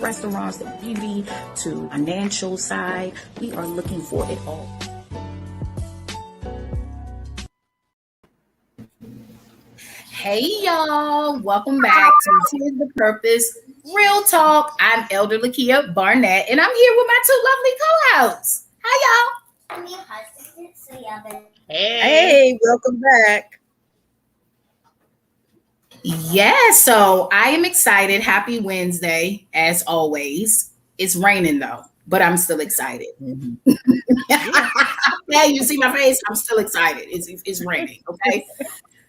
restaurants, the beauty, to financial side. We are looking for it all. Hey y'all, welcome back to Here's the Purpose Real Talk. I'm Elder Lakia Barnett, and I'm here with my two lovely co-hosts. Hi y'all. I'm your husband, so yeah. Hey, welcome back. Yeah, so I am excited. Happy Wednesday, as always. It's raining though, but I'm still excited. Mm-hmm. Yeah, you see my face? I'm still excited. It's raining, okay?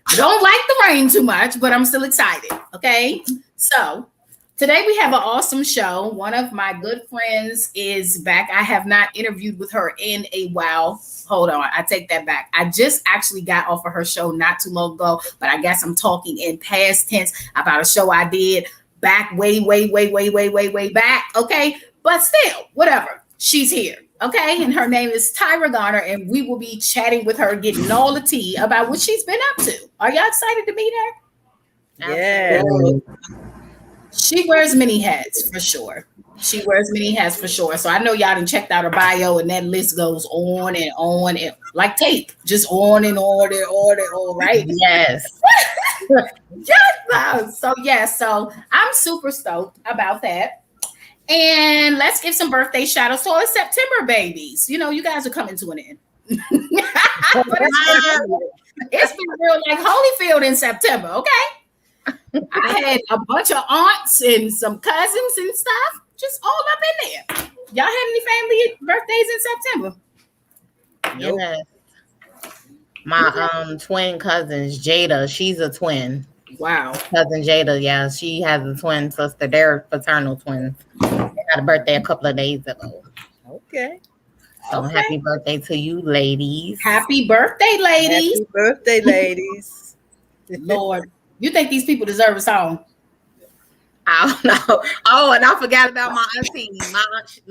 I don't like the rain too much, but I'm still excited, okay? So today we have an awesome show. One of my good friends is back. I have not interviewed with her in a while. Hold on, I take that back. I just actually got off of her show not too long ago, but I guess I'm talking in past tense about a show I did back way back, okay? But still, whatever. She's here, okay? And her name is Tyra Garner, and we will be chatting with her, getting all the tea about what she's been up to. Are y'all excited to meet her? Yeah. She wears many hats for sure. So I know y'all done checked out her bio, and that list goes on and like tape, just on and on, right? Yes. Yes. So I'm super stoked about that. And let's give some birthday shout outs to all the September babies. You know, you guys are coming to an end. It's been real like Holyfield in September, okay? I had a bunch of aunts and some cousins and stuff, just all up in there. Y'all had any family birthdays in September? Nope. Yes. My twin cousins, Jada, she's a twin. Wow. Cousin Jada, yeah, she has a twin sister. They're fraternal twins. They had a birthday a couple of days ago. Okay. So happy birthday to you, ladies. Happy birthday, ladies. Happy birthday, ladies. Lord, you think these people deserve a song? I don't know. Oh, and I forgot about my auntie. My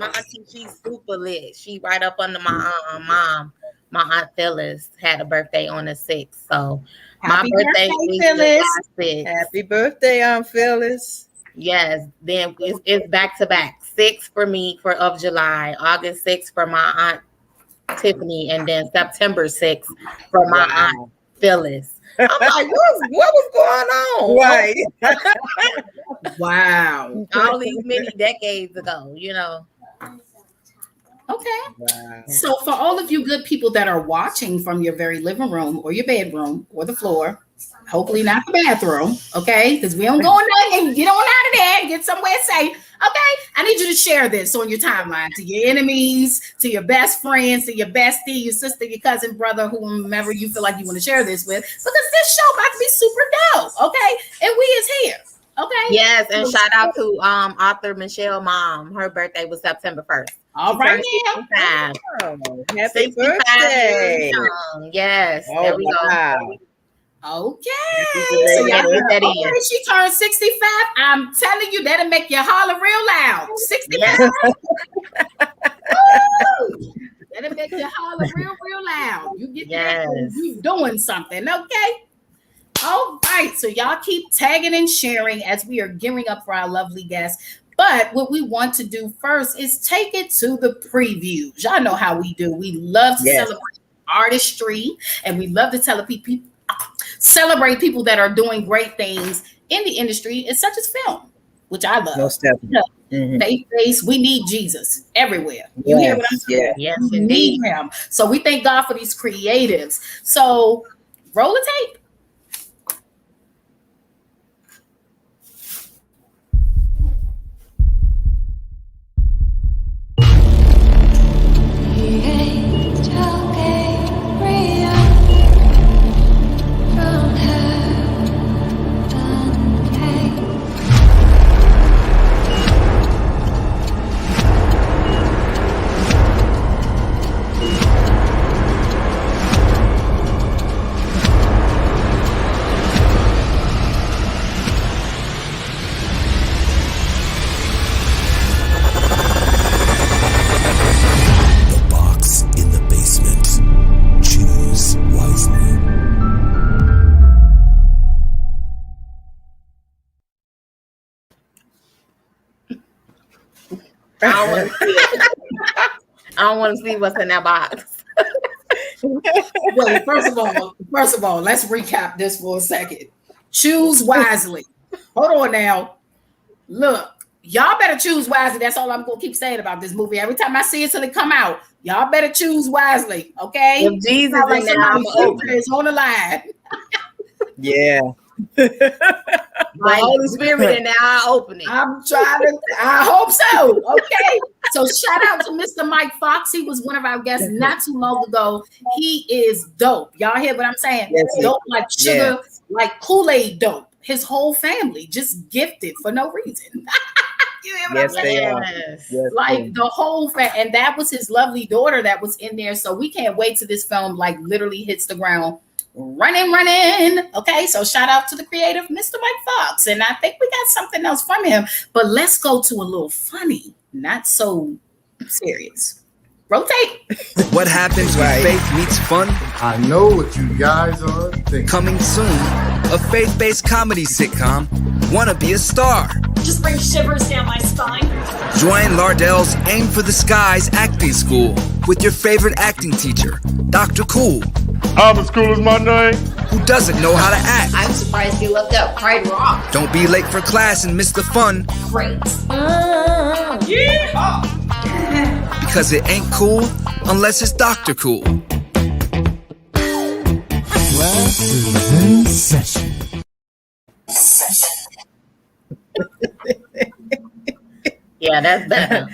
auntie, she's super lit. She right up under my mom. My aunt Phyllis had a birthday on the 6th. So Happy my birthday is Phyllis. July 6th. Happy birthday, Aunt Phyllis. Yes, then it's back to back. 6th for me of July, August 6th for my aunt Tiffany, and then September 6th for my aunt Phyllis. I'm like, what was going on? Right. Wow. All these many decades ago, you know. Okay. Wow. So for all of you good people that are watching from your very living room or your bedroom or the floor, hopefully not the bathroom, okay? Because we don't go in there and get on out of there and get somewhere safe, okay? I need you to share this on your timeline to your enemies, to your best friends, to your bestie, your sister, your cousin, brother, whomever you feel like you want to share this with, because this show about to be super dope, okay? And we is here, okay? Yes, and shout out to author Michelle Mom. Her birthday was September 1st. All right now. Oh, happy birthday. Yes, Oh, there we go. wow. Okay. So y'all get that in. Okay, she turned 65. I'm telling you, that'll make you holler real loud. 65. Woo! That'll make you holler real loud. You get that, you doing something, okay? All right. So y'all keep tagging and sharing as we are gearing up for our lovely guests. But what we want to do first is take it to the previews. Y'all know how we do. We love to celebrate artistry, and we love to celebrate people that are doing great things in the industry, such as film, which I love. Most definitely. Face, we need Jesus everywhere. You hear what I'm saying? Yes, we indeed. need him. So we thank God for these creatives. So roll the tape. I don't want to see it. I don't want to see what's in that box. Wait, first of all, let's recap this for a second. Choose wisely. Hold on now. Look, y'all better choose wisely. That's all I'm gonna keep saying about this movie. Every time I see it till it come out, y'all better choose wisely. Okay? If Jesus in there, I'm open. Is on the line. Yeah. The Holy Spirit in there, I open it. I'm trying to. I hope so. Okay. So shout out to Mr. Mike Fox. He was one of our guests not too long ago. He is dope. Y'all hear what I'm saying? Yes, dope like sugar, like Kool-Aid dope. His whole family just gifted for no reason. You hear what I'm saying? They are. Yes, Like the whole and that was his lovely daughter that was in there. So we can't wait till this film like literally hits the ground running. Okay, so shout out to the creative Mr. Mike Fox. And I think we got something else from him. But let's go to a little funny, not so serious. Rotate. What happens when faith meets fun? I know what you guys are thinking. Coming soon, a faith-based comedy sitcom, Wanna Be a Star. Just bring shivers down my spine. Join Lardell's Aim for the Skies acting school with your favorite acting teacher, Dr. Cool, Albert School is my name. who doesn't know how to act. I'm surprised you looked up Pride Rock. Don't be late for class and miss the fun, Great. because it ain't cool unless it's Dr. Cool. Class is in session. Yeah, that's better.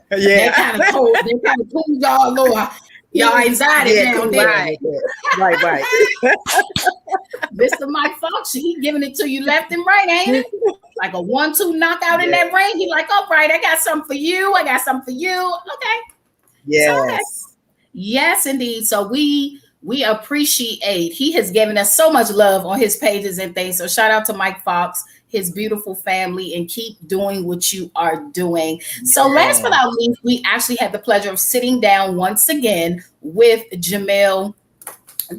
They Yeah. kind of told y'all anxiety down there. Right. Mr. Mike Fox, he giving it to you left and right, ain't it? Like a 1-2 knockout in that ring. He like, all right, I got something for you. I got something for you. Okay. Yes. Yes, indeed. So we appreciate. He has given us so much love on his pages and things. So shout out to Mike Fox, his beautiful family, and keep doing what you are doing. So last but not least, we actually had the pleasure of sitting down once again with Jamel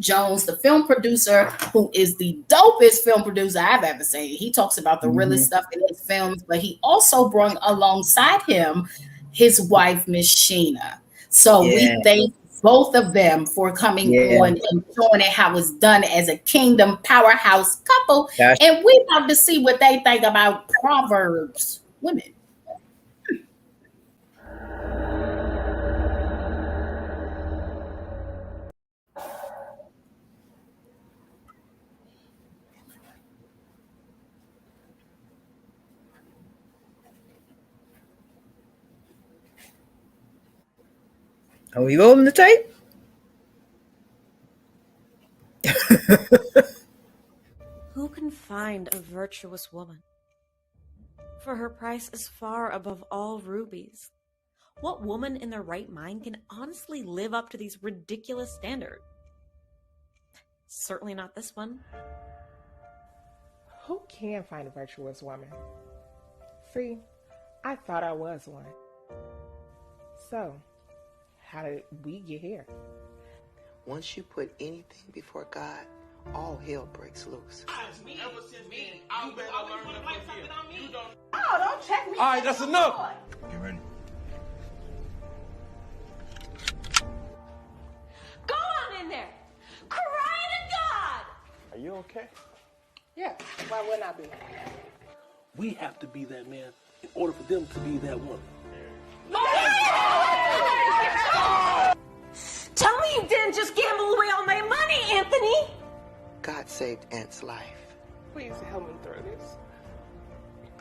Jones, the film producer, who is the dopest film producer I've ever seen. He talks about the realest stuff in his films, but he also brought alongside him his wife, Miss Sheena. So we thank both of them for coming on and showing it how it's done as a kingdom powerhouse couple. And we about to see what they think about Proverbs women. Are we rolling the tape? Who can find a virtuous woman? For her price is far above all rubies. What woman in their right mind can honestly live up to these ridiculous standards? Certainly not this one. Who can find a virtuous woman? See, I thought I was one. So, how did we get here? Once you put anything before God, all hell breaks loose. Oh, don't check me. All right, that's enough. Get ready. Go on in there! Cry to God! Are you okay? Yeah, why wouldn't I be? We have to be that man in order for them to be that woman. Tell me you didn't just gamble away all my money, Anthony! God saved Ant's life. Please help me through this.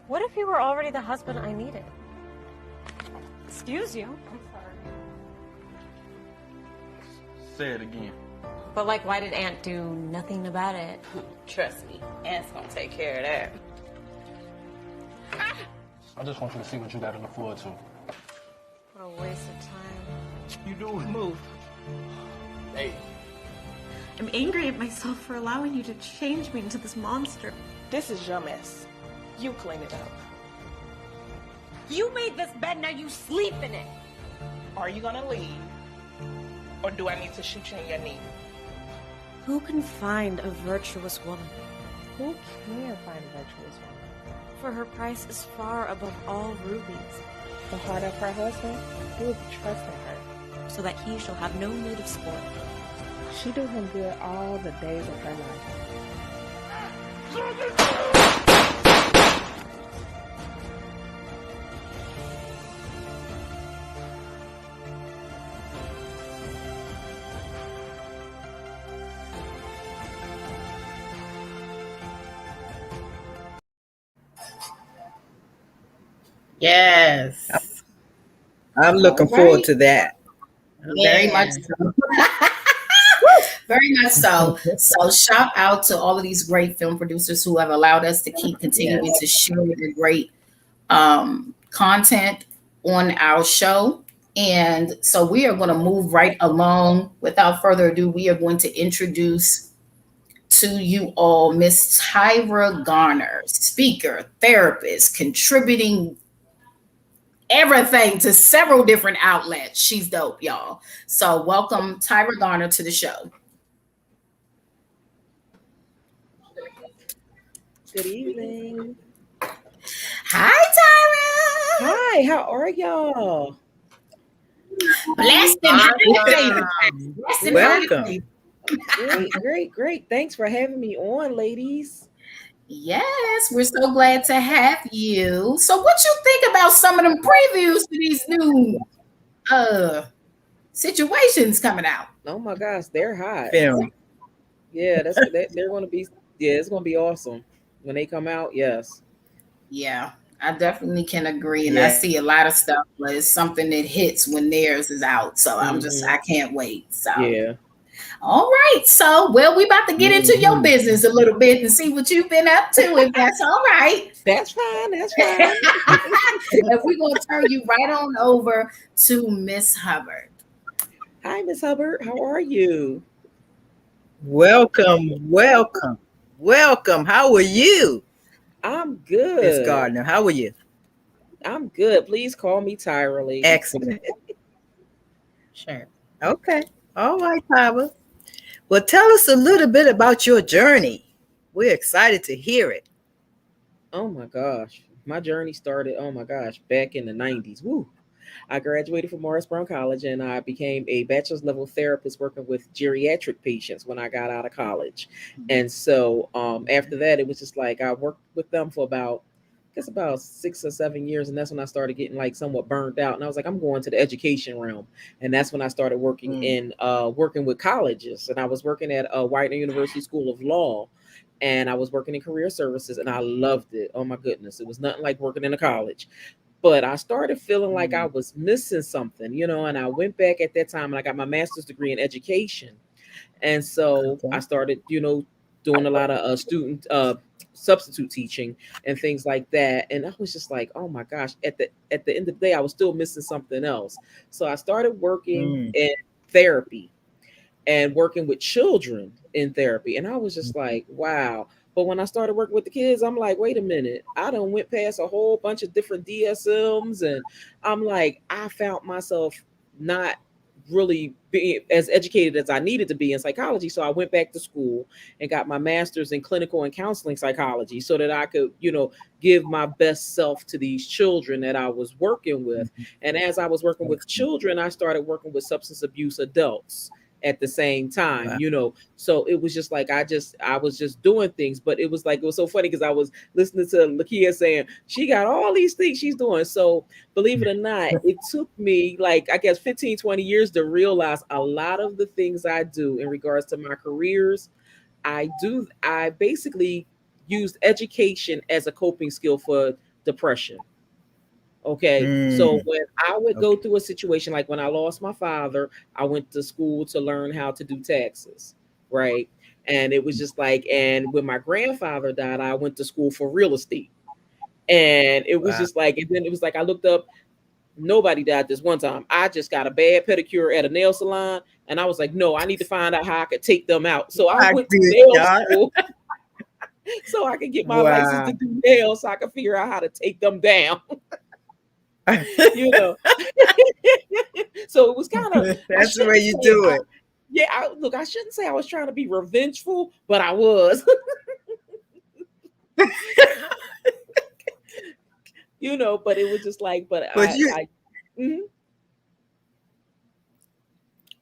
What if you were already the husband I needed? Excuse you. I'm sorry. Say it again. But like, why did Aunt do nothing about it? Trust me, Aunt's gonna take care of that. I just want you to see what you got to look forward to. What a waste of time. You do move. Hey. I'm angry at myself for allowing you to change me into this monster. This is your mess. You clean it up. You made this bed, now you sleep in it. Are you gonna leave? Or do I need to shoot you in your knee? Who can find a virtuous woman? Who can find a virtuous woman? For her price is far above all rubies. the heart of her husband, he will be trusting her, so that he shall have no need of sport. She do him good all the days of her life. Yes. I'm looking forward to that. Very much so. Very much so. So shout out to all of these great film producers who have allowed us to keep continuing to share the great content on our show. And so we are going to move right along. Without further ado, we are going to introduce to you all Miss Tyra Garner, speaker, therapist, contributing everything to several different outlets. She's dope, y'all. So welcome Tyra Garner to the show. Good evening. Hi, Tyra. Hi, how are y'all? Blessed and highly favored. Welcome. Great. Thanks for having me on, ladies. Yes, we're so glad to have you. So what you think about some of them previews to these new situations coming out? Oh my gosh, they're hot. Film. Yeah, they're going to be. Yeah, it's going to be awesome when they come out. Yes. Yeah, I definitely can agree, and I see a lot of stuff, but it's something that hits when theirs is out. So I can't wait. So yeah. All right. So, well, we about to get into your business a little bit and see what you've been up to, if that's all right. That's fine. And we're going to turn you right on over to Miss Hubbard. Hi, Miss Hubbard. How are you? Welcome. How are you? I'm good. Miss Gardner, how are you? I'm good. Please call me Tyra, lady. Excellent. Sure. Okay. All right, Tyra. Well, tell us a little bit about your journey. We're excited to hear it. Oh my gosh. My journey started, back in the 90s. Woo. I graduated from Morris Brown College and I became a bachelor's level therapist working with geriatric patients when I got out of college. And so after that, it was just like I worked with them for about 6 or 7 years. And that's when I started getting like somewhat burned out. And I was like, I'm going to the education realm. And that's when I started working working with colleges. And I was working at Widener University School of Law. And I was working in career services and I loved it. Oh my goodness. It was nothing like working in a college. But I started feeling like I was missing something, and I went back at that time and I got my master's degree in education. And so I started, doing a lot of student substitute teaching and things like that. And I was just like, oh my gosh, at the end of the day, I was still missing something else. So I started working in therapy and working with children in therapy. And I was just like, wow. But when I started working with the kids, I'm like, wait a minute, I done went past a whole bunch of different DSMs. And I'm like, I found myself not really being as educated as I needed to be in psychology. So I went back to school and got my master's in clinical and counseling psychology so that I could, give my best self to these children that I was working with. And as I was working with children, I started working with substance abuse adults at the same time, so it was just like I was just doing things. But it was so funny because I was listening to Lakia saying she got all these things she's doing. So believe it or not, it took me 15, 20 years to realize a lot of the things I do in regards to my careers. I basically used education as a coping skill for depression. Okay. So when I would go through a situation, like when I lost my father, I went to school to learn how to do taxes. Right. And it was just and when my grandfather died, I went to school for real estate. And it was just and then it was I looked up, nobody died this one time. I just got a bad pedicure at a nail salon. And I was like, no, I need to find out how I could take them out. So I went to nail school so I could get my license to do nails so I could figure out how to take them down. So it was kind of that's the way you do it. I shouldn't say I was trying to be revengeful, but I was. But it was just like, but But you, mhm.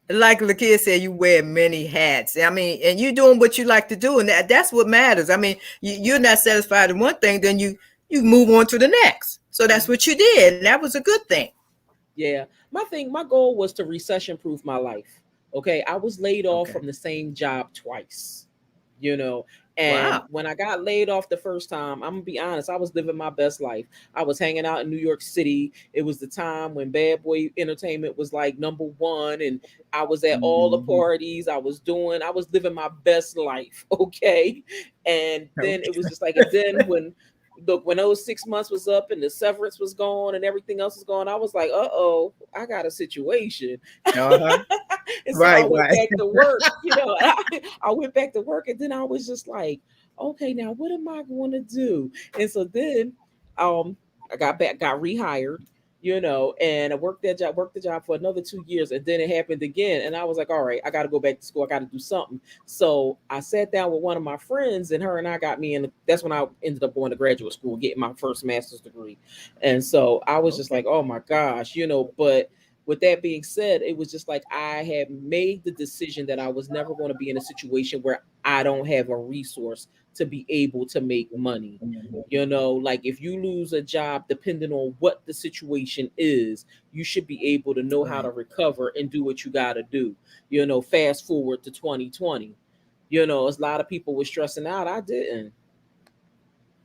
like Lakia said, you wear many hats. I mean, and you're doing what you like to do, and that's what matters. I mean, you're not satisfied in one thing, then you move on to the next. So that's what you did, and that was a good thing. Yeah. My goal was to recession proof my life. Okay. I was laid off Okay. from the same job twice, you know. And Wow. when I got laid off the first time, I'm gonna be honest, I was living my best life. I was hanging out in New York City. It was the time when Bad Boy Entertainment was like number one, and I was at all the Mhm. parties. I was living my best life. Okay. And then it was Okay. just like, and then when those 6 months was up and the severance was gone and everything else was gone, I was like, uh-oh, I got a situation. Uh-huh. And so I Right, went right. back to work, I went back to work, and then I was just like, okay, now what am I going to do? And so then I got rehired, and I worked the job for another 2 years, and then it happened again. And I was like, all right, I got to go back to school. I got to do something. So I sat down with one of my friends, and her and I got me in. That's when I ended up going to graduate school, getting my first master's degree. And so I was just Okay. like, oh my gosh, but with that being said, it was just like I had made the decision that I was never going to be in a situation where I don't have a resource to be able to make money. Like if you lose a job, depending on what the situation is, you should be able to know how to Right. recover and do what you got to do. Fast forward to 2020. A lot of people were stressing out. I didn't.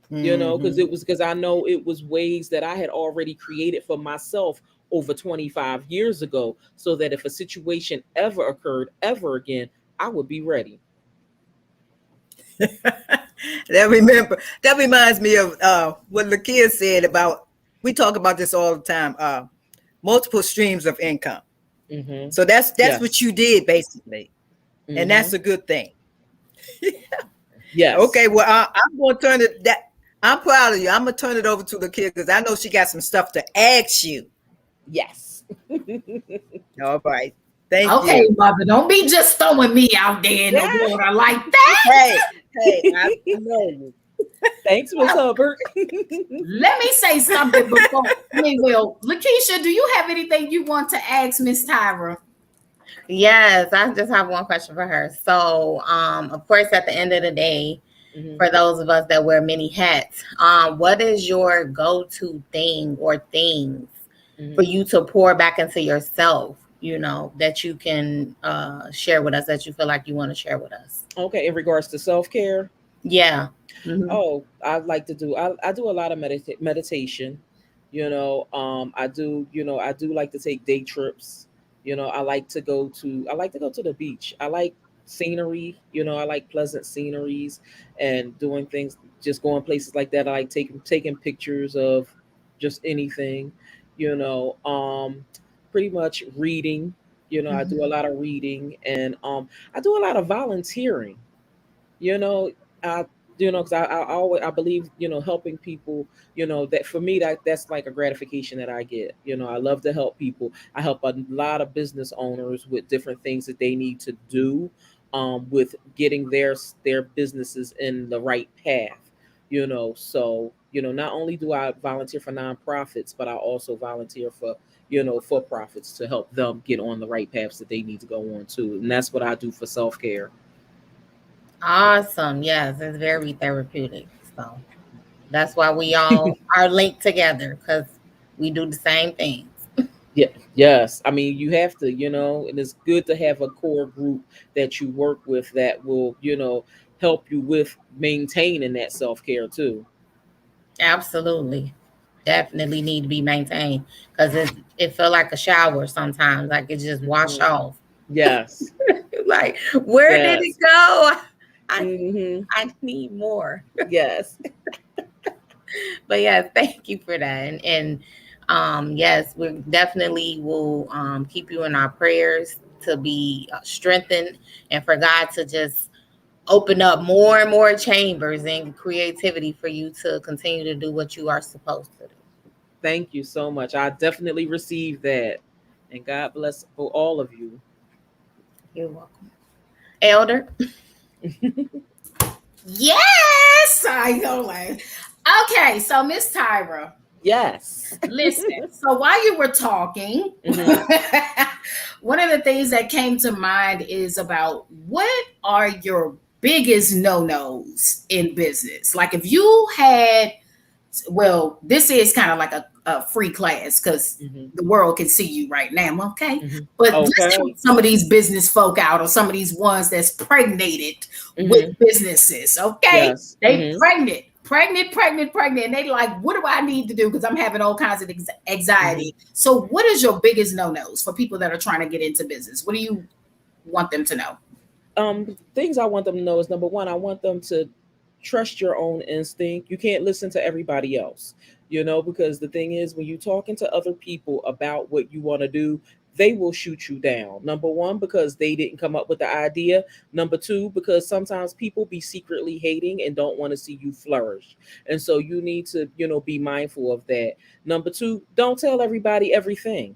Because Mhm. I know it was ways that I had already created for myself over 25 years ago, so that if a situation ever occurred ever again, I would be ready. That reminds me of what Lakia said about, we talk about this all the time, multiple streams of income. Mm-hmm. So that's what Yes. you did basically. And Mm-hmm. that's a good thing. Yes. Okay, well, I'm going to turn it that. I'm proud of you. I'm gonna turn it over to the kid because I know she got some stuff to ask you. Yes. All right, thank Okay, you. mother, don't be just throwing me out there in the Yeah. water like that. Hey, I know you. Thanks, Miss Hubbard. Let me say something before. Lakeisha, do you have anything you want to ask Miss Tyra? Yes, I just have one question for her. So, of course, at the end of the day, Mm-hmm. for those of us that wear many hats, what is your go-to thing or things for you to pour back into yourself, that you can share with us, that you feel like you want to share with us? Okay, in regards to self-care. Yeah. Mm-hmm. Oh, I do a lot of meditation. I do like to take day trips. I like to go to the beach. I like scenery, I like pleasant sceneries and doing things, just going places like that. I like taking pictures of just anything, you know. Pretty much reading, I do a lot of reading, and I do a lot of volunteering, you know I because I always, I believe, helping people, that for me, that's like a gratification that I get. I love to help people. I help a lot of business owners with different things that they need to do, with getting their businesses in the right path. So not only do I volunteer for nonprofits, but I also volunteer for, for profits, to help them get on the right paths that they need to go on to, and that's what I do for self-care. Awesome. Yes, it's very therapeutic. So that's why we all are linked together, because we do the same things. Yeah, yes. I mean, you have to, and it's good to have a core group that you work with that will, help you with maintaining that self-care too. Absolutely. Definitely need to be maintained, because it feel like a shower sometimes, like it just wash Mhm. off. Yes. Like, where did it Yes. go? Hmm. I need more. Yes. But yes, thank you for that. And yes, we definitely will keep you in our prayers to be strengthened, and for God to just open up more and more chambers and creativity for you to continue to do what you are supposed to do. Thank you so much. I definitely received that. And God bless for all of you. You're welcome. Elder? Yes, I know. Okay, so Miss Tyra, Yes. Listen, so while you were talking, one of the things that came to mind is about what are your biggest no-nos in business? Like if you had, well, this is kind of like a free class because the world can see you right now, okay? But let's Okay. take some of these business folk out or some of these ones that's pregnated with businesses, okay? Yes. They pregnant, and they like, what do I need to do? Because I'm having all kinds of anxiety. So what is your biggest no-nos for people that are trying to get into business? What do you want them to know? Things I want them to know is, number one, I want them to trust your own instinct. You can't listen to everybody else, because the thing is, when you're talking to other people about what you want to do, they will shoot you down. Number one, because they didn't come up with the idea. Number two, because sometimes people be secretly hating and don't want to see you flourish. And so you need to, be mindful of that. Number two, don't tell everybody everything.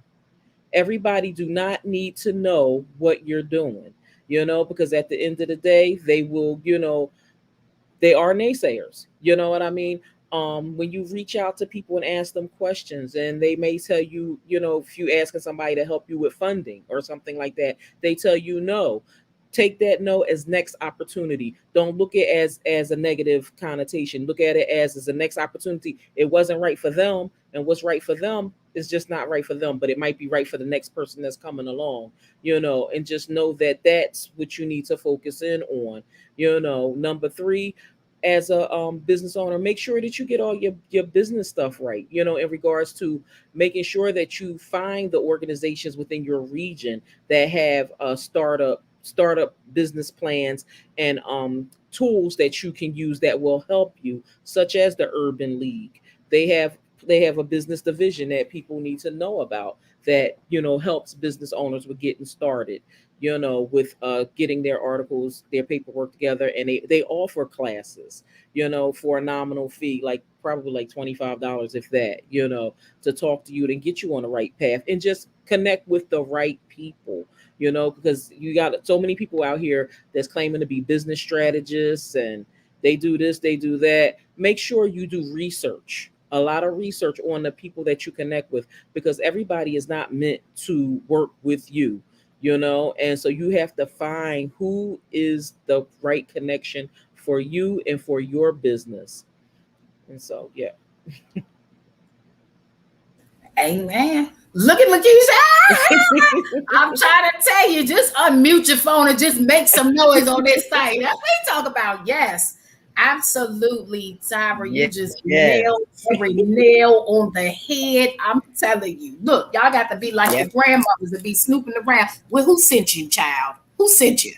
Everybody do not need to know what you're doing, because at the end of the day, they will, they are naysayers. You know what I mean? When you reach out to people and ask them questions, and they may tell you, if you asking somebody to help you with funding or something like that, they tell you no. Take that no as next opportunity. Don't look at it as a negative connotation. Look at it as a next opportunity. It wasn't right for them, and what's right for them is just not right for them, but it might be right for the next person that's coming along, and just know that that's what you need to focus in on. Number three, as a business owner, make sure that you get all your business stuff right, in regards to making sure that you find the organizations within your region that have startup business plans and tools that you can use that will help you, such as the Urban League. They have a business division that people need to know about that helps business owners with getting started, with getting their articles, their paperwork together, and they offer classes, for a nominal fee, like probably like $25, if that, to talk to you and get you on the right path and just connect with the right people, because you got so many people out here that's claiming to be business strategists, and they do this, they do that. Make sure you do research, a lot of research on the people that you connect with, because everybody is not meant to work with you, and so you have to find who is the right connection for you and for your business. And so, yeah. Amen. Look at Lakeisha. I'm trying to tell you, just unmute your phone and just make some noise on this thing. That's what we talk about. Yes, absolutely, Tyra. You just nailed every nail on the head. I'm telling you. Look, y'all got to be like your grandmothers and be snooping around. Well, who sent you, child? Who sent you?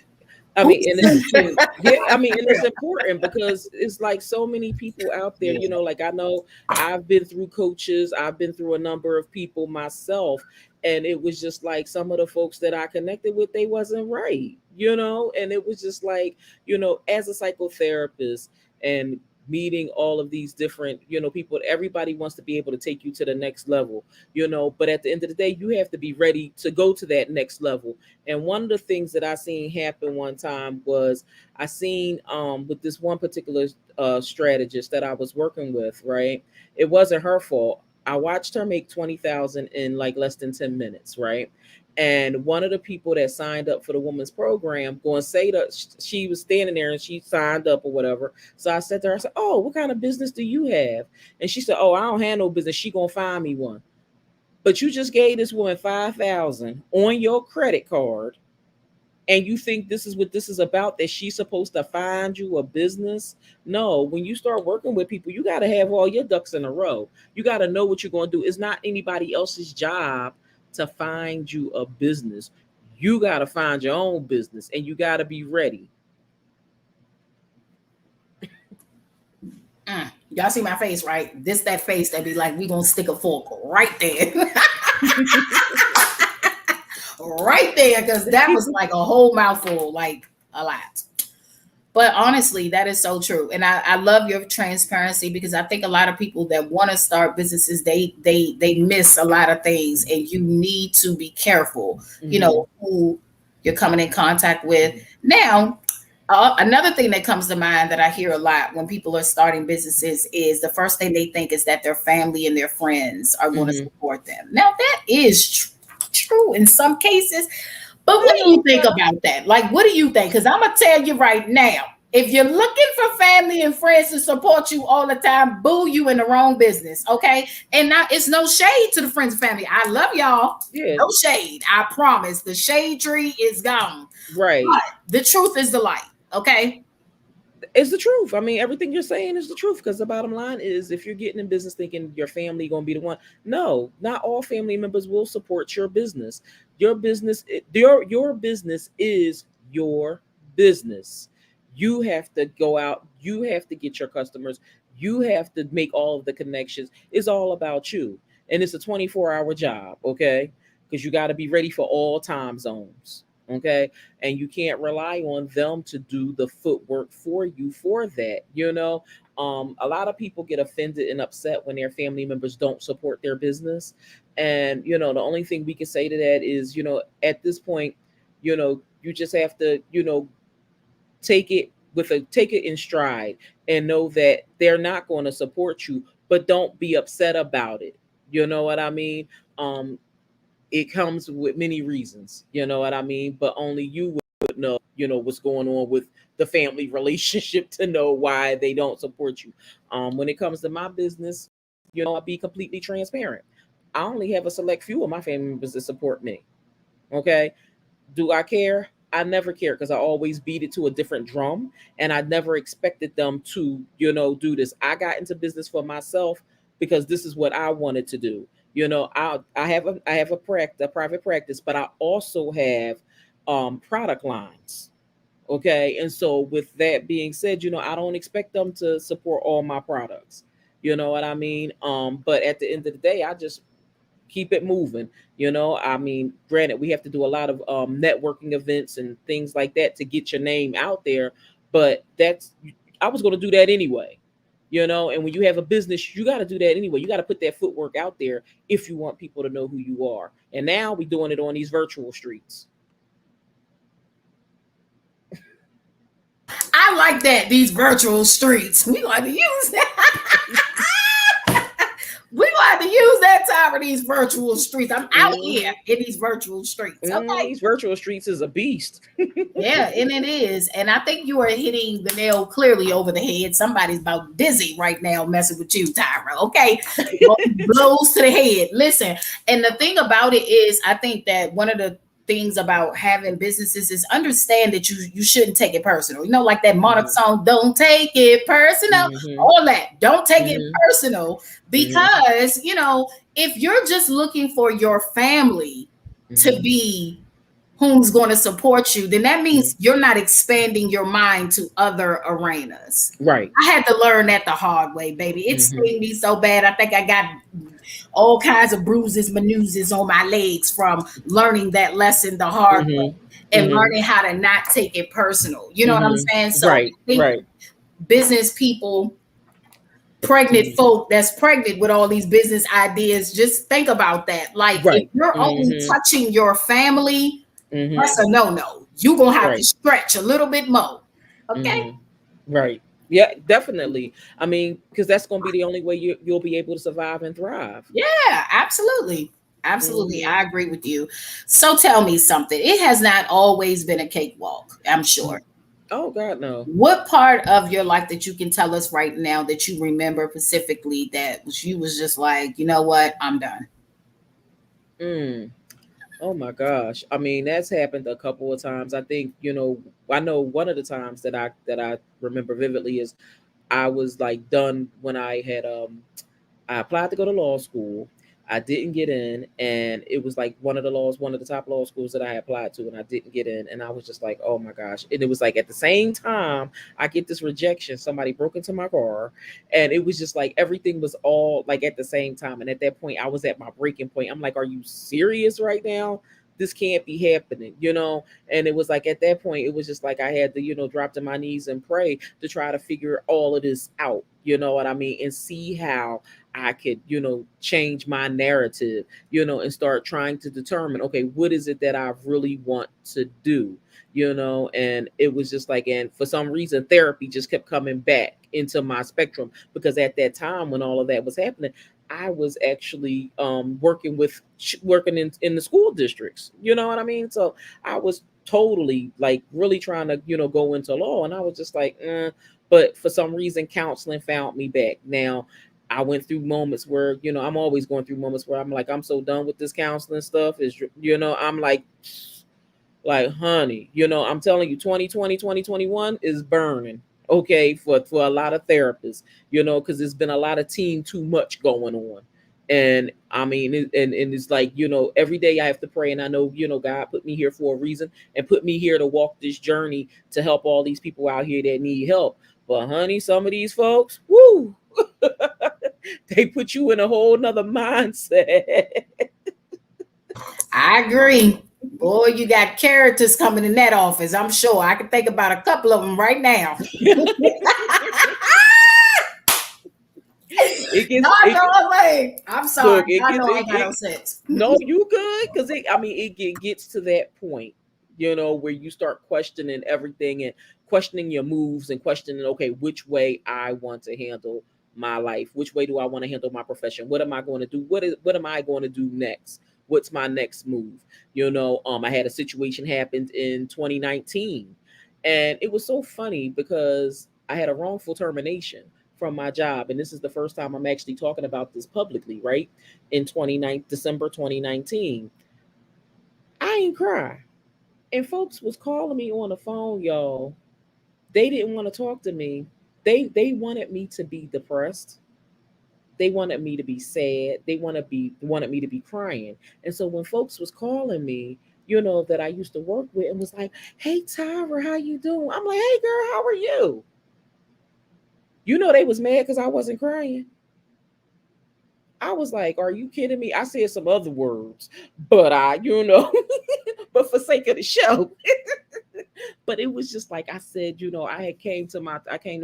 I mean, and it's important because it's like so many people out there, like I know I've been through coaches, I've been through a number of people myself, and it was just like some of the folks that I connected with, they wasn't right, and it was just like, as a psychotherapist and meeting all of these different, people, everybody wants to be able to take you to the next level, but at the end of the day, you have to be ready to go to that next level. And one of the things that I seen happen one time was I seen with this one particular strategist that I was working with, right? It wasn't her fault. I watched her make 20,000 in like less than 10 minutes, right? And one of the people that signed up for the woman's program going to say that she was standing there and she signed up or whatever. So I said to her, I said, "Oh, what kind of business do you have?" And she said, "Oh, I don't have no business. She gonna find me one." But you just gave this woman 5,000 on your credit card, and you think this is what this is about, that she's supposed to find you a business? No, when you start working with people, you got to have all your ducks in a row. You got to know what you're going to do. It's not anybody else's job to find you a business. You got to find your own business, and you got to be ready. Y'all see my face, right? This that face that be like, we gonna stick a fork right there. Right there, because that was like a whole mouthful, like a lot. But honestly, that is so true. And I love your transparency, because I think a lot of people that want to start businesses, they miss a lot of things, and you need to be careful, who you're coming in contact with. Now, Another thing that comes to mind that I hear a lot when people are starting businesses is the first thing they think is that their family and their friends are going to Mhm. support them. Now, that is true in some cases, but what do you think about that? Like, what do you think? Because I'm going to tell you right now, if you're looking for family and friends to support you all the time, boo, you in the wrong business, okay? And now it's no shade to the friends and family. I love y'all. Yeah. No shade. I promise. The shade tree is gone. Right. But the truth is the light, okay? It's the truth. I mean, everything you're saying is the truth, because the bottom line is, if you're getting in business thinking your family going to be the one, no, not all family members will support your business. Your business, your business is your business. You have to go out, you have to get your customers, you have to make all of the connections. It's all about you. And it's a 24-hour job, okay? Because you got to be ready for all time zones. Okay, and you can't rely on them to do the footwork for you for that. A lot of people get offended and upset when their family members don't support their business, and the only thing we can say to that is, at this point, you just have to, take it in stride and know that they're not going to support you, but don't be upset about it. You know what I mean? It comes with many reasons, you know what I mean? But only you would know, what's going on with the family relationship to know why they don't support you. When it comes to my business, I'll be completely transparent. I only have a select few of my family members that support me. Okay. Do I care? I never care, because I always beat it to a different drum, and I never expected them to, do this. I got into business for myself because this is what I wanted to do. I have a private practice, but I also have product lines. Okay. And so with that being said, I don't expect them to support all my products. You know what I mean? But at the end of the day, I just keep it moving. I mean, granted, we have to do a lot of networking events and things like that to get your name out there, but I was going to do that anyway. And when you have a business, you got to do that anyway. You got to put that footwork out there if you want people to know who you are. And now we're doing it on these virtual streets. I like that. These virtual streets. We like to use that. We gonna have to use that time for these virtual streets. I'm out here in these virtual streets. Okay. These virtual streets is a beast. Yeah, and it is. And I think you are hitting the nail clearly over the head. Somebody's about dizzy right now messing with you, Tyra. Okay. Blows to the head. Listen, and the thing about it is, I think that one of the things about having businesses is understand that you shouldn't take it personal. Like that Monarch song, don't take it personal. All that. Don't take it personal, because if you're just looking for your family to be whom's going to support you, then that means you're not expanding your mind to other arenas. Right. I had to learn that the hard way, baby. It stung me so bad. I think I got all kinds of bruises, manuses on my legs from learning that lesson the hard way and learning how to not take it personal. You know what I'm saying? So I think business people, pregnant folk that's pregnant with all these business ideas, just think about that. Like, if you're only touching your family, that's a no. You're gonna have to stretch a little bit more. Okay. Right. Yeah, definitely. I mean, because that's going to be the only way you'll be able to survive and thrive. Yeah, absolutely. Absolutely. I agree with you. So tell me something. It has not always been a cakewalk, I'm sure. Oh, God, no. What part of your life that you can tell us right now that you remember specifically that you was just like, you know what, I'm done? Oh my gosh. I mean, that's happened a couple of times. I think, I know one of the times that I remember vividly is I was like done when I had I applied to go to law school. I didn't get in, and it was like one of the top law schools that I applied to, and I didn't get in. And I was just like, oh my gosh. And it was like at the same time I get this rejection, somebody broke into my car, and it was just like everything was all like at the same time. And at that point I was at my breaking point. I'm like, are you serious right now? This can't be happening, And it was like at that point, it was just like I had to, drop to my knees and pray to try to figure all of this out. you know what I mean, and see how I could, change my narrative, and start trying to determine, okay, what is it that I really want to do, and it was just like, and for some reason, therapy just kept coming back into my spectrum, because at that time when all of that was happening, I was actually working in the school districts, you know what I mean? So I was totally like really trying to, go into law, and I was just like, but for some reason, counseling found me back. Now, I went through moments where, I'm always going through moments where I'm like, I'm so done with this counseling stuff. I'm like, honey, I'm telling you, 2020, 2021 is burning. Okay, for a lot of therapists, because there's been a lot of team too much going on. And I mean, and it's like, every day I have to pray, and I know, God put me here for a reason and put me here to walk this journey to help all these people out here that need help. But honey, some of these folks, woo, they put you in a whole nother mindset. I agree. Boy, you got characters coming in that office. I'm sure I can think about a couple of them right now. I'm sorry. Look, I know I ain't got no sense. No, you good, because it gets to that point, where you start questioning everything and questioning your moves and questioning, okay, which way I want to handle my life, which way do I want to handle my profession, what am I going to do, what am I going to do next, what's my next move? I had a situation happened in 2019, and it was so funny because I had a wrongful termination from my job, and this is the first time I'm actually talking about this publicly, right? In December 2019, I ain't cry, and folks was calling me on the phone, y'all. They didn't want to talk to me. They wanted me to be depressed. They wanted me to be sad. They wanted me to be crying. And so when folks was calling me, that I used to work with, and was like, "Hey Tyra, how you doing?" I'm like, "Hey girl, how are you?" They was mad because I wasn't crying. I was like, "Are you kidding me?" I said some other words, but but for sake of the show. But it was just like I said, I came to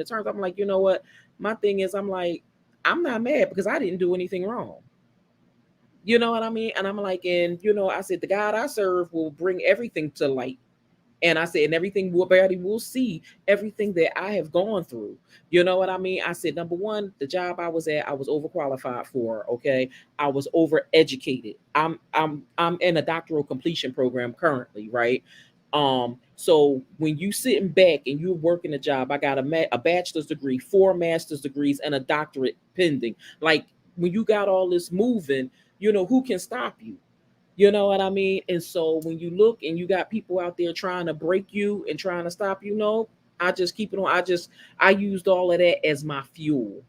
terms. I'm like, you know what? My thing is, I'm like, I'm not mad because I didn't do anything wrong. You know what I mean? And I'm like, and I said, the God I serve will bring everything to light. And I said, and everybody will see everything that I have gone through. You know what I mean? I said, number one, the job I was at, I was overqualified for. Okay, I was overeducated. I'm in a doctoral completion program currently, right? So when you sitting back and you're working a job, I got a bachelor's degree, 4 master's degrees, and a doctorate pending. Like when you got all this moving, who can stop you? You know what I mean? And so when you look and you got people out there trying to break you and trying to stop you, I just keep it on. I used all of that as my fuel.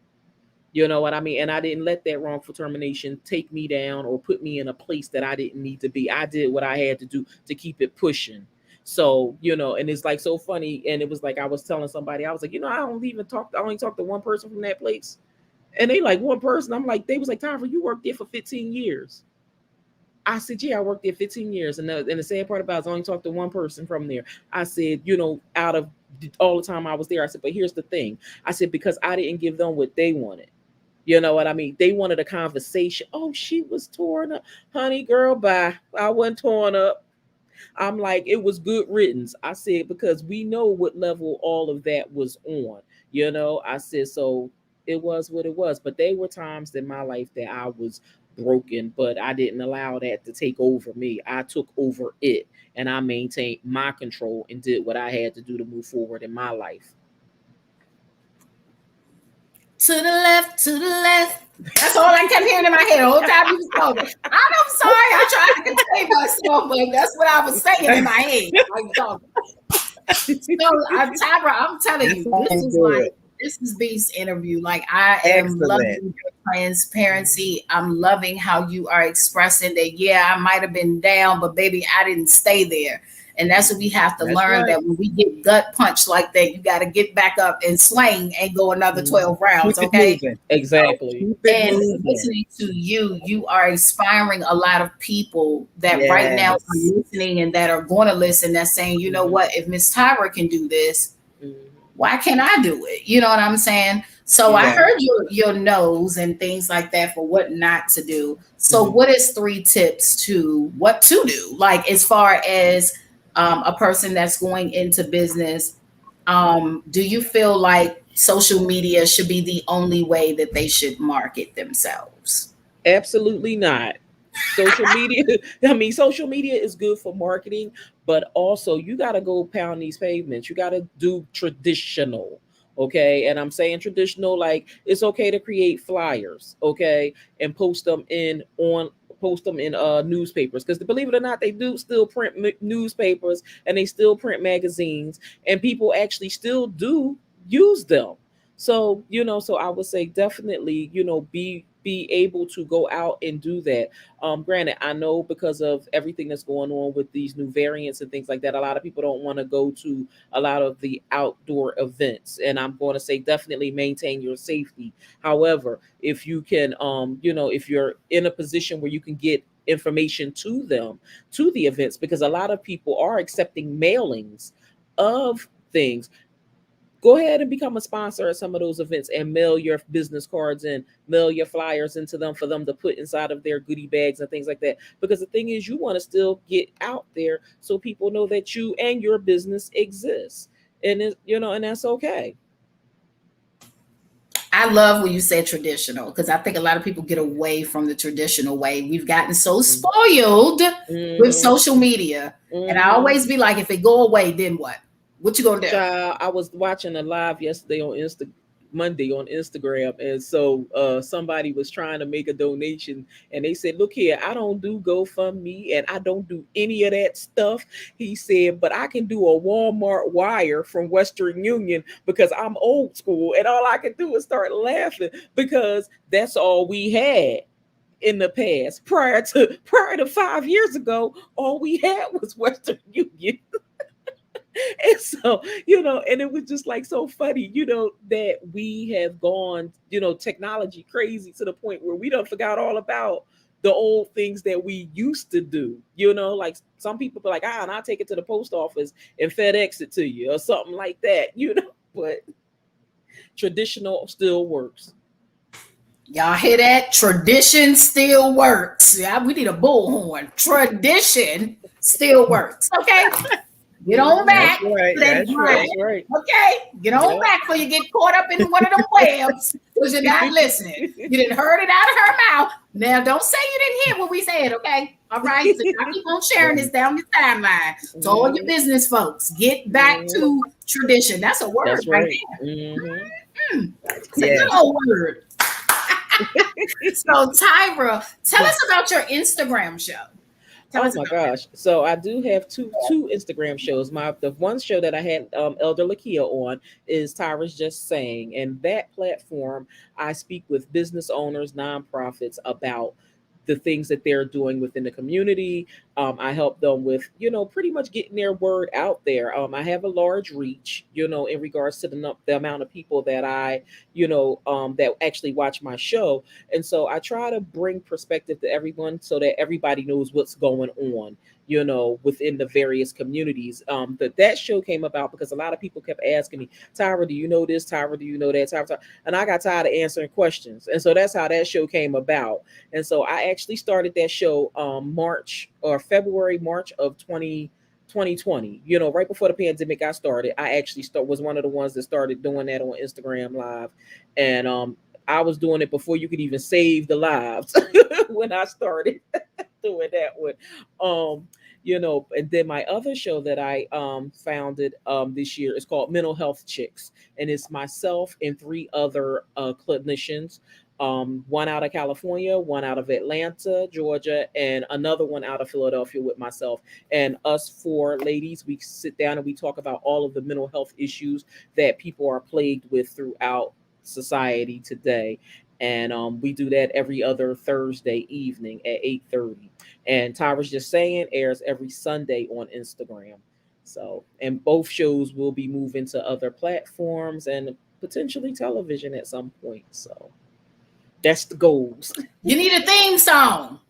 You know what I mean? And I didn't let that wrongful termination take me down or put me in a place that I didn't need to be. I did what I had to do to keep it pushing. So, and it's like so funny. And it was like I was telling somebody, I was like, I only talk to one person from that place. And they like, one person. I'm like, they was like, Tyra, you worked there for 15 years. I said, yeah, I worked there 15 years. And the sad part about it is I only talked to one person from there. I said, out of all the time I was there, I said, but here's the thing. I said, because I didn't give them what they wanted. You know what I mean? They wanted a conversation. Oh, she was torn up. Honey, girl, bye. I wasn't torn up. I'm like, it was good riddance. I said, because we know what level all of that was on. I said, so it was what it was. But there were times in my life that I was broken, but I didn't allow that to take over me. I took over it, and I maintained my control and did what I had to do to move forward in my life. To the left, to the left. That's all I kept hearing in my head the whole time you was talking. I'm sorry, I tried to contain myself, but that's what I was saying in my head. Tyra, I'm telling you, this is B's interview. Like, I am loving your transparency. I'm loving how you are expressing that, yeah, I might have been down, but baby, I didn't stay there. And that's what we have to learn, that when we get gut punched like that, you got to get back up and swing and go another 12 rounds. Okay. Exactly. And listening to you are inspiring a lot of people that right now are listening and that are going to listen, that's saying, you know what, if Miss Tyra can do this, why can't I do it? You know what I'm saying? So I Yeah. heard your no's and things like that for what not to do. So what is 3 tips to what to do? Like as far as a person that's going into business, do you feel like social media should be the only way that they should market themselves? Absolutely not. Social media, I mean, social media is good for marketing, but also you got to go pound these pavements. You got to do traditional. Okay. And I'm saying traditional, like it's okay to create flyers. Okay. And post them in newspapers, because believe it or not, they do still print newspapers, and they still print magazines, and people actually still do use them. So, so I would say definitely, be able to go out and do that. Granted, I know because of everything that's going on with these new variants and things like that, a lot of people don't want to go to a lot of the outdoor events. And I'm going to say definitely maintain your safety. However, if you can, if you're in a position where you can get information to them, to the events, because a lot of people are accepting mailings of things, go ahead and become a sponsor at some of those events and mail your business cards and mail your flyers into them for them to put inside of their goodie bags and things like that. Because the thing is, you want to still get out there so people know that you and your business exists. And and that's okay. I love when you said traditional, because I think a lot of people get away from the traditional way. We've gotten so spoiled with social media. And I always be like, if it go away, then what? What you gonna do? I was watching a live yesterday on Monday on Instagram, and so somebody was trying to make a donation, and they said, "Look here, I don't do GoFundMe, and I don't do any of that stuff." He said, "But I can do a Walmart wire from Western Union because I'm old school, and all I can do is start laughing because that's all we had." In the past, prior to 5 years ago, all we had was Western Union. And so, and it was just like so funny, that we have gone, technology crazy to the point where we don't forgot all about the old things that we used to do. Like some people be like, and I'll take it to the post office and FedEx it to you or something like that, but traditional still works. Y'all hear that? Tradition still works. Yeah, we need a bullhorn. Tradition still works. Okay. Get on back. That's right. Okay. Get on back before you get caught up in one of them webs because you're not listening. You didn't heard it out of her mouth. Now, don't say you didn't hear what we said, okay? All right. So I keep on sharing this down your timeline. So all your business folks, get back to tradition. That's a word. That's right there. It's a good old word. So, Tyra, tell us about your Instagram show. Oh my gosh. So I do have two Instagram shows. The one show that I had Elder Lakia on is Tyra's Just Saying. And that platform, I speak with business owners, nonprofits about the things that they're doing within the community. I help them with, pretty much getting their word out there. I have a large reach, in regards to the amount of people that I, that actually watch my show. And so I try to bring perspective to everyone so that everybody knows what's going on, within the various communities. That show came about because a lot of people kept asking me, Tyra, do you know this? Tyra, do you know that? Tyra. And I got tired of answering questions. And so that's how that show came about. And so I actually started that show February, March of 2020, right before the pandemic got started. I actually was one of the ones that started doing that on Instagram Live. And I was doing it before you could even save the lives when I started doing that one. And then my other show that I founded this year is called Mental Health Chicks. And it's myself and 3 other clinicians. One out of California, one out of Atlanta, Georgia, and another one out of Philadelphia with myself. And us 4 ladies, we sit down and we talk about all of the mental health issues that people are plagued with throughout society today. And we do that every other Thursday evening at 8:30. And Tyra's Just Saying airs every Sunday on Instagram. So, and both shows will be moving to other platforms and potentially television at some point. So that's the goals. You need a theme song.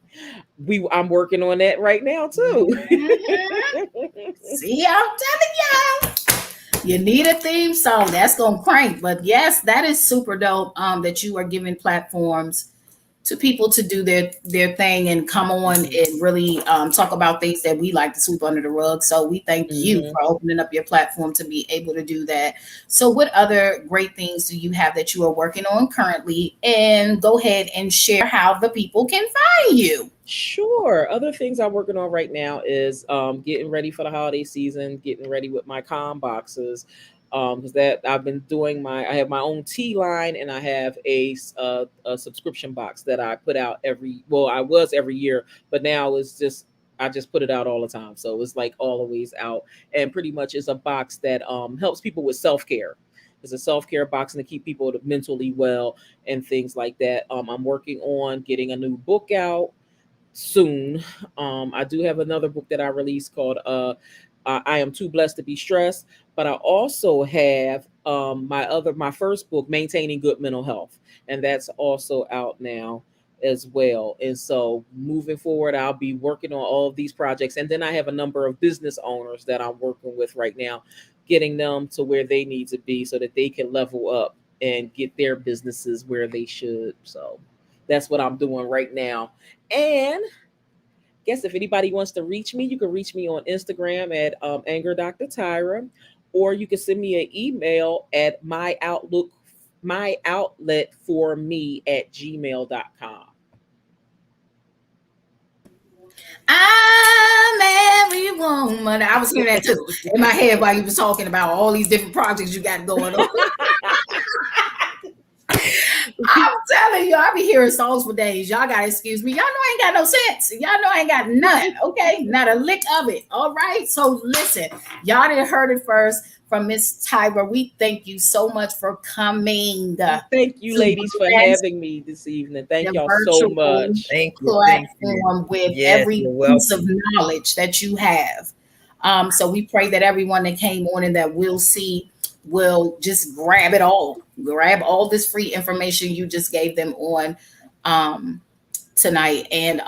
I'm working on that right now too. See, I'm telling y'all. You need a theme song. That's gonna crank. But yes, that is super dope. That you are giving platforms to people to do their thing and come on and really talk about things that we like to sweep under the rug. So we thank you for opening up your platform to be able to do that. So what other great things do you have that you are working on currently? And go ahead and share how the people can find you. Sure. Other things I'm working on right now is getting ready for the holiday season, getting ready with my com boxes. Because that I've been doing I have my own tea line, and I have a subscription box that I put out I was every year, but now it's just I just put it out all the time. So it's like always out, and pretty much it's a box that helps people with self-care. It's a self-care box and to keep people mentally well and things like that. I'm working on getting a new book out soon. I do have another book that I released called I Am Too Blessed to Be Stressed, but I also have my first book, Maintaining Good Mental Health, and that's also out now as well. And so moving forward, I'll be working on all of these projects, and then I have a number of business owners that I'm working with right now, getting them to where they need to be so that they can level up and get their businesses where they should. So that's what I'm doing right now. And guess if anybody wants to reach me, you can reach me on Instagram at Anger Dr. Tyra, or you can send me an email at my outlet for me at gmail.com. I'm every woman. I was hearing that too in my head while you was talking about all these different projects you got going on. I'm telling you, I be hearing songs for days. Y'all gotta excuse me. Y'all know I ain't got no sense. Y'all know I ain't got none. Okay, not a lick of it. All right. So listen, y'all didn't heard it first from Miss Tyra. We thank you so much for coming. Thank you, ladies, for having me this evening. Thank y'all so much. Thank you. Platform with every piece of knowledge that you have. So we pray that everyone that came on and that we'll see will just grab it all, grab all this free information you just gave them on tonight. And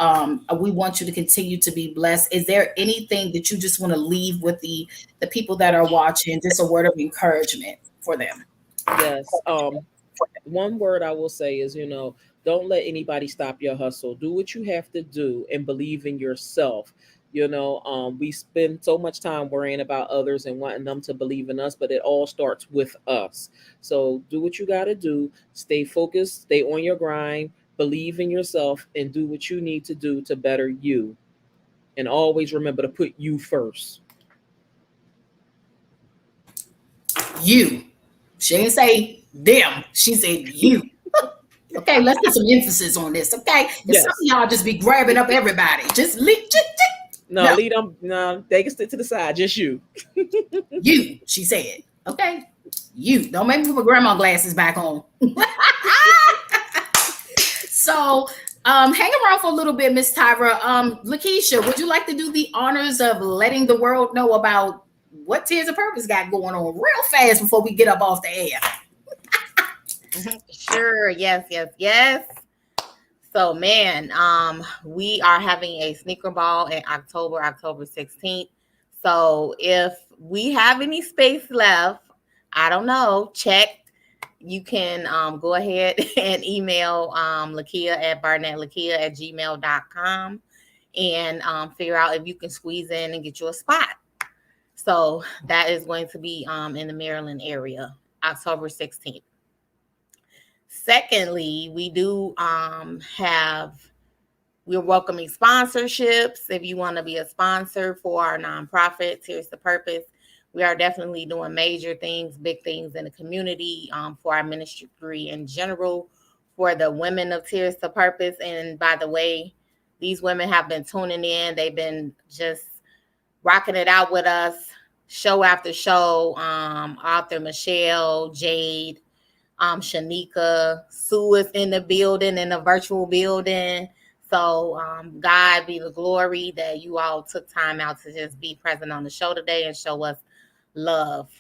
we want you to continue to be blessed. Is there anything that you just want to leave with the people that are watching, just a word of encouragement for them? Yes. One word I will say is, don't let anybody stop your hustle. Do what you have to do and believe in yourself. We spend so much time worrying about others and wanting them to believe in us, but it all starts with us. So do what you got to do. Stay focused, stay on your grind, believe in yourself, and do what you need to do to better you. And always remember to put you first. You. She didn't say them. She said you. Okay, let's get some emphasis on this. Okay, yes. Some of y'all just be grabbing up everybody. No, lead them. No, they can stick to the side. Just you. You, she said. Okay, you. Don't make me put my grandma glasses back on. So, hang around for a little bit, Miss Tyra. Lakeisha, would you like to do the honors of letting the world know about what Tears of Purpose got going on real fast before we get up off the air? Sure. Yes. So, man, we are having a sneaker ball in October 16th. So if we have any space left, I don't know, check. You can go ahead and email Lakia Barnett, Lakia@gmail.com and figure out if you can squeeze in and get you a spot. So that is going to be in the Maryland area, October 16th. Secondly, we're welcoming sponsorships. If you want to be a sponsor for our nonprofit, Tears to Purpose, we are definitely doing major things, big things in the community for our ministry in general, for the women of Tears to Purpose. And by the way, these women have been tuning in. They've been just rocking it out with us, show after show. Author Michelle, Jade, Shanika, Sue is in the building, in the virtual building. So God be the glory that you all took time out to just be present on the show today and show us love.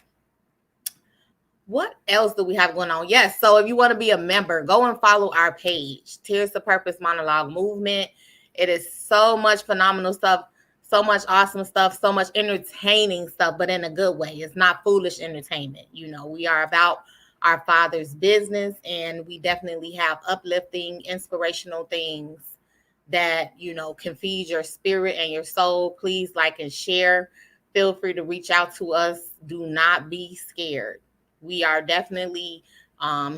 What else do we have going on? Yes. So if you want to be a member, go and follow our page, Tears to Purpose Monologue Movement. It is so much phenomenal stuff. so much awesome stuff, so much entertaining stuff, but in a good way. It's not foolish entertainment. You know, we are about our Father's business, and we definitely have uplifting, inspirational things that, you know, can feed your spirit and your soul. Please like and share. Feel free to reach out to us. Do not be scared. We are definitely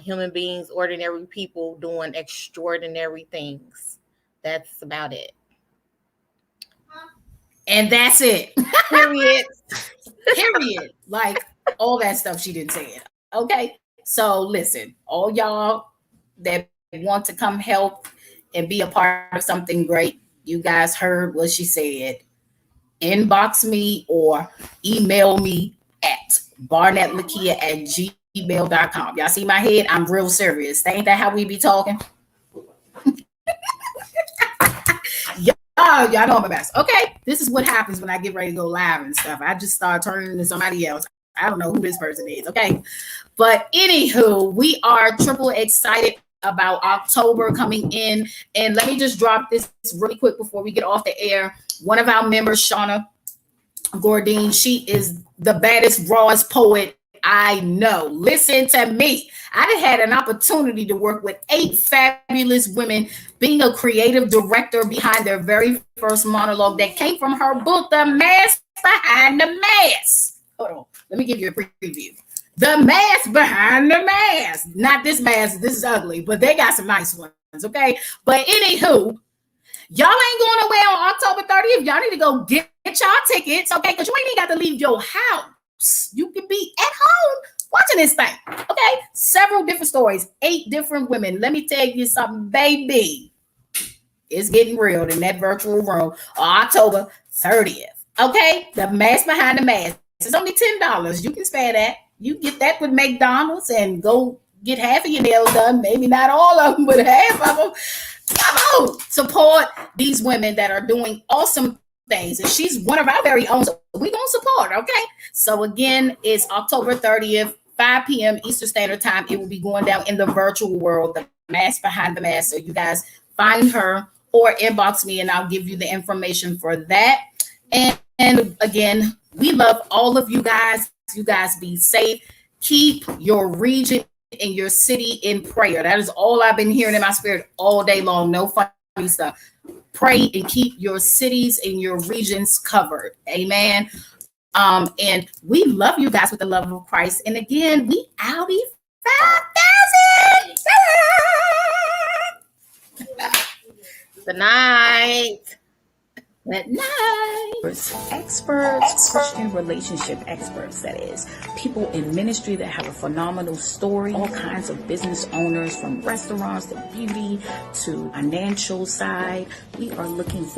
human beings, ordinary people doing extraordinary things. That's about it. And that's it. Period. Period. Like all that stuff she didn't say it. Okay. So listen, all y'all that want to come help and be a part of something great, you guys heard what she said. Inbox me or email me at barnettlakia@gmail.com. Y'all see my head? I'm real serious. Ain't that how we be talking? Y'all know I'm a mess. Okay, this is what happens when I get ready to go live and stuff. I just start turning into somebody else. I don't know who this person is. Okay, but anywho, we are triple excited about October coming in. And let me just drop this really quick before we get off the air. One of our members, Shauna Gordine, she is the baddest, rawest poet I know. Listen to me. I had an opportunity to work with 8 fabulous women, being a creative director behind their very first monologue that came from her book, The Mask Behind the Mask. Hold on. Let me give you a preview. The Mask Behind the Mask. Not this mask. This is ugly, but they got some nice ones, okay? But anywho, y'all ain't going away on October 30th. Y'all need to go get y'all tickets, okay? Because you ain't even got to leave your house. You can be at home watching this thing, okay? Several different stories, 8 different women. Let me tell you something, baby. It's getting real in that virtual room on October 30th, okay? The Mask Behind the Mask. It's only $10. You can spare that. You get that with McDonald's and go get half of your nails done. Maybe not all of them, but half of them. Come on, support these women that are doing awesome things. And she's one of our very own. So we're going to support, okay? So again, it's October 30th, 5 p.m. Eastern Standard Time. It will be going down in the virtual world, The Mask Behind the Mask. So you guys find her or inbox me and I'll give you the information for that. And again, we love all of you guys. You guys be safe. Keep your region and your city in prayer. That is all I've been hearing in my spirit all day long. No funny stuff. Pray and keep your cities and your regions covered. Amen. And we love you guys with the love of Christ. And again, we outie 5,000. Good night. Good night. Experts, Christian relationship experts, that is. People in ministry that have a phenomenal story. All kinds of business owners, from restaurants to beauty to financial side. We are looking for